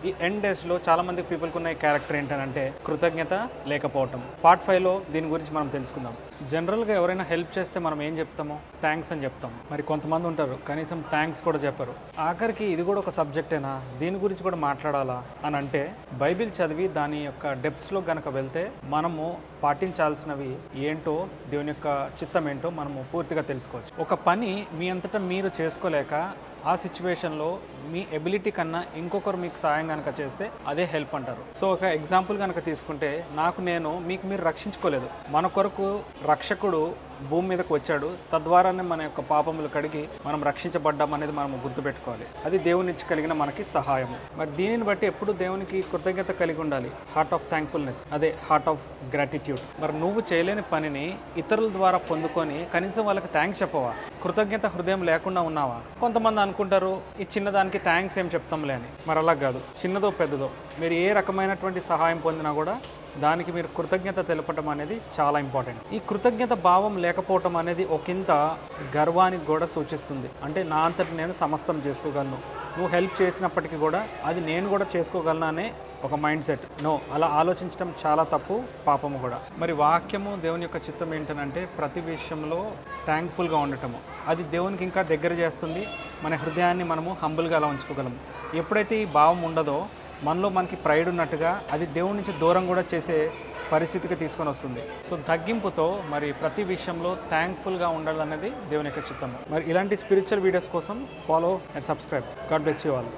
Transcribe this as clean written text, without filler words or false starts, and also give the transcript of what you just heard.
ఈ ఎండ్ డేస్లో చాలా మంది పీపుల్కి ఉన్న క్యారెక్టర్ ఏంటంటే కృతజ్ఞత లేకపోవటం. పార్ట్ 5లో దీని గురించి మనం తెలుసుకుందాం. జనరల్గా ఎవరైనా హెల్ప్ చేస్తే మనం ఏం చెప్తామో థ్యాంక్స్ అని చెప్తాం. మరి కొంతమంది ఉంటారు కనీసం థ్యాంక్స్ కూడా చెప్పరు. ఆఖరికి ఇది కూడా ఒక సబ్జెక్టేనా, దీని గురించి కూడా మాట్లాడాలా అని అంటే బైబిల్ చదివి దాని యొక్క డెప్త్స్లో గనక వెళ్తే మనము పాటించాల్సినవి ఏంటో, దేవుని యొక్క చిత్తం ఏంటో మనము పూర్తిగా తెలుసుకోవచ్చు. ఒక పని మీ అంతటా మీరు చేసుకోలేక ఆ సిచ్యువేషన్లో మీ ఎబిలిటీ కన్నా ఇంకొకరు మీకు సాయం కనుక చేస్తే అదే హెల్ప్ అంటారు. సో ఒక ఎగ్జాంపుల్ కనుక తీసుకుంటే మీకు మీరు రక్షించుకోలేదు, మన కొరకు రక్షకుడు భూమి మీదకి వచ్చాడు, తద్వారానే మన యొక్క పాపములు కడిగి మనం రక్షించబడ్డాం అనేది మనం గుర్తుపెట్టుకోవాలి. అది దేవుని నుంచి కలిగిన మనకి సహాయము. మరి దీనిని బట్టి ఎప్పుడు దేవునికి కృతజ్ఞత కలిగి ఉండాలి. హార్ట్ ఆఫ్ థ్యాంక్ఫుల్నెస్, అదే హార్ట్ ఆఫ్ గ్రాటిట్యూడ్. మరి నువ్వు చేయలేని పనిని ఇతరుల ద్వారా పొందుకొని కనీసం వాళ్ళకి థ్యాంక్స్ చెప్పవా? కృతజ్ఞత హృదయం లేకుండా ఉన్నావా? కొంతమంది అనుకుంటారు ఈ చిన్నదానికి థ్యాంక్స్ ఏం చెప్తాంలే అని. మరి అలా కాదు, చిన్నదో పెద్దదో మీరు ఏ రకమైనటువంటి సహాయం పొందినా కూడా దానికి మీరు కృతజ్ఞత తెలపటం అనేది చాలా ఇంపార్టెంట్. ఈ కృతజ్ఞత భావం లేకపోవటం అనేది ఒకంత గర్వానికి కూడా సూచిస్తుంది. అంటే నా అంతటి నేను సమస్తం చేసుకోగలను, నువ్వు హెల్ప్ చేసినప్పటికీ కూడా అది నేను కూడా చేసుకోగలను అనే ఒక మైండ్ సెట్. నో, అలా ఆలోచించడం చాలా తప్పు, పాపము కూడా. మరి వాక్యము దేవుని యొక్క చిత్తం ఏంటంటే ప్రతి విషయంలో థ్యాంక్ఫుల్గా ఉండటము. అది దేవునికి ఇంకా దగ్గర చేస్తుంది. మన హృదయాన్ని మనము హంబుల్గా అలా ఉంచుకోగలము. ఎప్పుడైతే ఈ భావం ఉండదో మనలో మనకి ప్రైడ్ ఉన్నట్టుగా అది దేవుడి నుంచి దూరం కూడా చేసే పరిస్థితికి తీసుకొని వస్తుంది. సో తగ్గింపుతో మరి ప్రతి విషయంలో థ్యాంక్ఫుల్గా ఉండాలనేది దేవుని యొక్క చిత్తము. మరి ఇలాంటి స్పిరిచువల్ వీడియోస్ కోసం follow and subscribe. God bless you all.